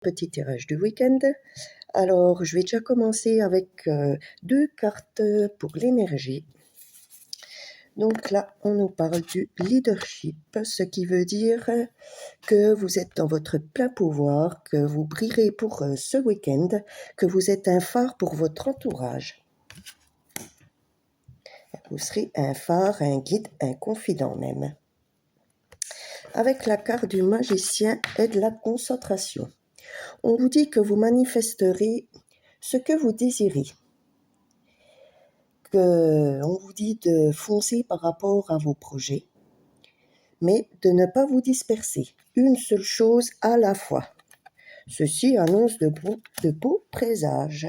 Petit tirage du week-end. Alors, je vais déjà commencer avec 2 cartes pour l'énergie. Donc là, on nous parle du leadership, ce qui veut dire que vous êtes dans votre plein pouvoir, que vous brillerez pour ce week-end, que vous êtes un phare pour votre entourage. Vous serez un phare, un guide, un confident même. Avec la carte du magicien et de la concentration. On vous dit que vous manifesterez ce que vous désirez. On vous dit de foncer par rapport à vos projets, mais de ne pas vous disperser. Une seule chose à la fois. Ceci annonce de beaux présages.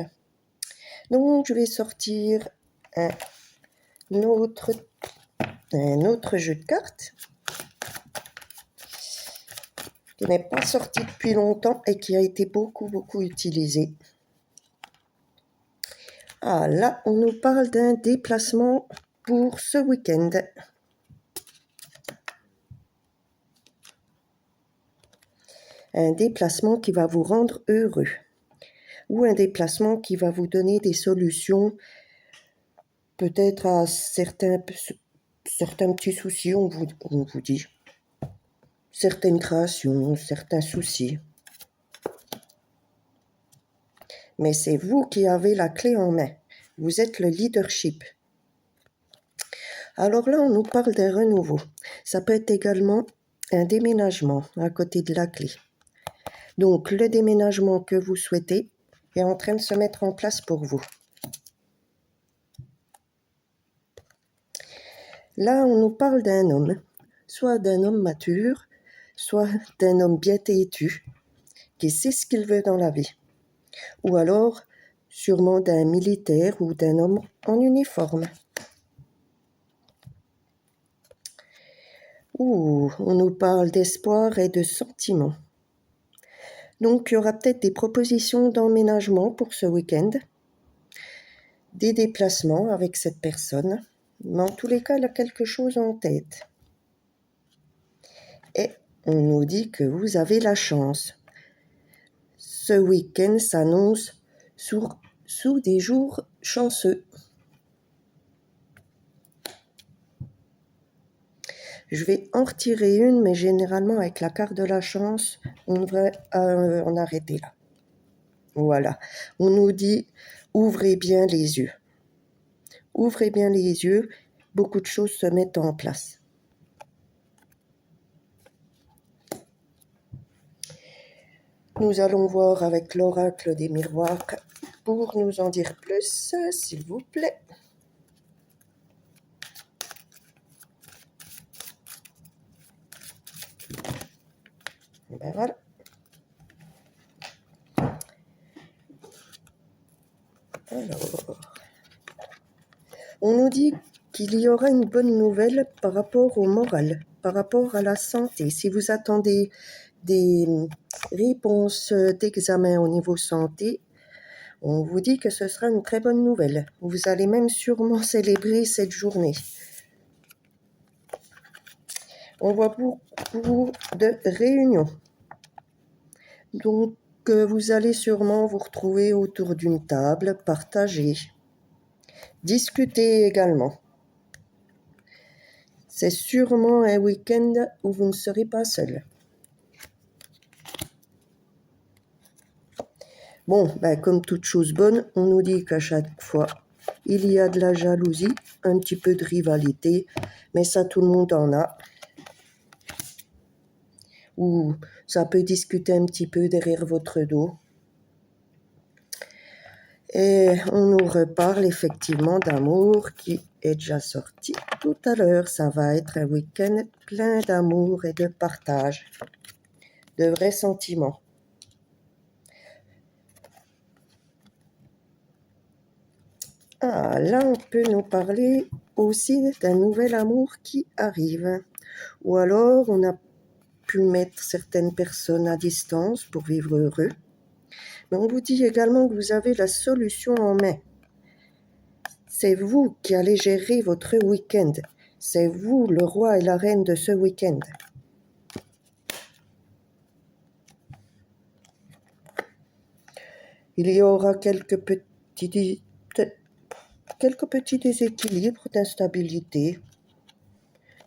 Donc, je vais sortir un autre jeu de cartes qui n'est pas sorti depuis longtemps et qui a été beaucoup utilisé. Ah, là, on nous parle d'un déplacement pour ce week-end. Un déplacement qui va vous rendre heureux. Ou un déplacement qui va vous donner des solutions, peut-être à certains petits soucis, on vous dit. Certaines créations, certains soucis. Mais c'est vous qui avez la clé en main. Vous êtes le leadership. Alors là, on nous parle d'un renouveau. Ça peut être également un déménagement à côté de la clé. Donc, le déménagement que vous souhaitez est en train de se mettre en place pour vous. Là, on nous parle d'un homme, soit d'un homme mature, soit d'un homme bien têtu, qui sait ce qu'il veut dans la vie. Ou alors, sûrement d'un militaire ou d'un homme en uniforme. On nous parle d'espoir et de sentiments. Donc, il y aura peut-être des propositions d'emménagement pour ce week-end, des déplacements avec cette personne, mais en tous les cas, elle a quelque chose en tête. Et on nous dit que vous avez la chance. Ce week-end s'annonce sous des jours chanceux. Je vais en retirer une, mais généralement, avec la carte de la chance, on devrait en arrêter là. Voilà. On nous dit, ouvrez bien les yeux. Ouvrez bien les yeux, beaucoup de choses se mettent en place. Nous allons voir avec l'oracle des miroirs pour nous en dire plus, s'il vous plaît. Ben voilà. Alors, on nous dit qu'il y aura une bonne nouvelle par rapport au moral, par rapport à la santé. Si vous attendez des réponses d'examen au niveau santé, on vous dit que ce sera une très bonne nouvelle. Vous allez même sûrement célébrer cette journée. On voit beaucoup de réunions. Donc, vous allez sûrement vous retrouver autour d'une table, partager, discuter également. C'est sûrement un week-end où vous ne serez pas seul. Bon, comme toute chose bonne, on nous dit qu'à chaque fois, il y a de la jalousie, un petit peu de rivalité, mais ça, tout le monde en a. Ou ça peut discuter un petit peu derrière votre dos. Et on nous reparle effectivement d'amour qui est déjà sorti tout à l'heure. Ça va être un week-end plein d'amour et de partage, de vrais sentiments. Ah, là, on peut nous parler aussi d'un nouvel amour qui arrive. Ou alors, on a pu mettre certaines personnes à distance pour vivre heureux. Mais on vous dit également que vous avez la solution en main. C'est vous qui allez gérer votre week-end. C'est vous le roi et la reine de ce week-end. Il y aura quelques petits déséquilibres d'instabilité.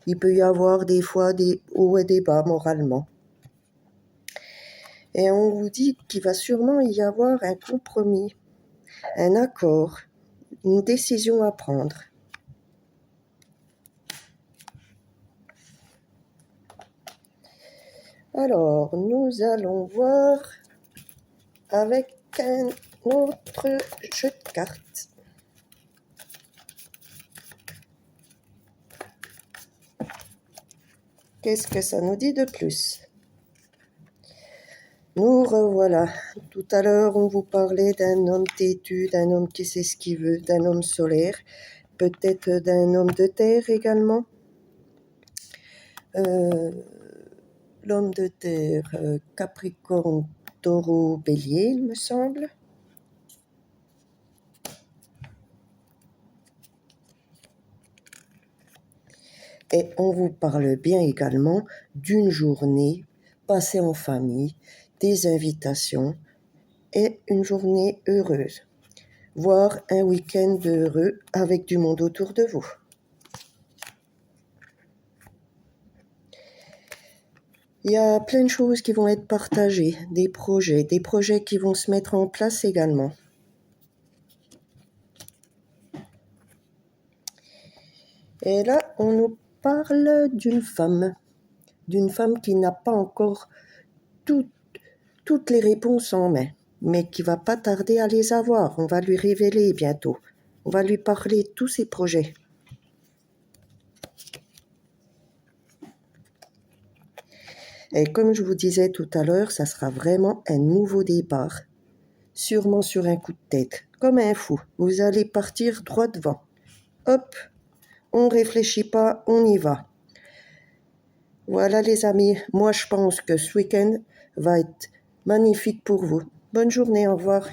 Il peut y avoir des fois des hauts et des bas moralement. Et on vous dit qu'il va sûrement y avoir un compromis, un accord, une décision à prendre. Alors, nous allons voir avec un autre jeu de cartes. Qu'est-ce que ça nous dit de plus? Nous revoilà. Tout à l'heure, on vous parlait d'un homme têtu, d'un homme qui sait ce qu'il veut, d'un homme solaire, peut-être d'un homme de terre également. L'homme de terre, Capricorne, Taureau, Bélier, il me semble. Et on vous parle bien également d'une journée passée en famille, des invitations et une journée heureuse, voire un week-end heureux avec du monde autour de vous. Il y a plein de choses qui vont être partagées, des projets qui vont se mettre en place également. Et là, on nous parle d'une femme qui n'a pas encore toutes les réponses en main, mais qui va pas tarder à les avoir. On va lui révéler bientôt. On va lui parler de tous ses projets. Et comme je vous disais tout à l'heure, ça sera vraiment un nouveau départ. Sûrement sur un coup de tête, comme un fou. Vous allez partir droit devant. Hop, on réfléchit pas, on y va. Voilà les amis, moi je pense que ce week-end va être magnifique pour vous. Bonne journée, au revoir.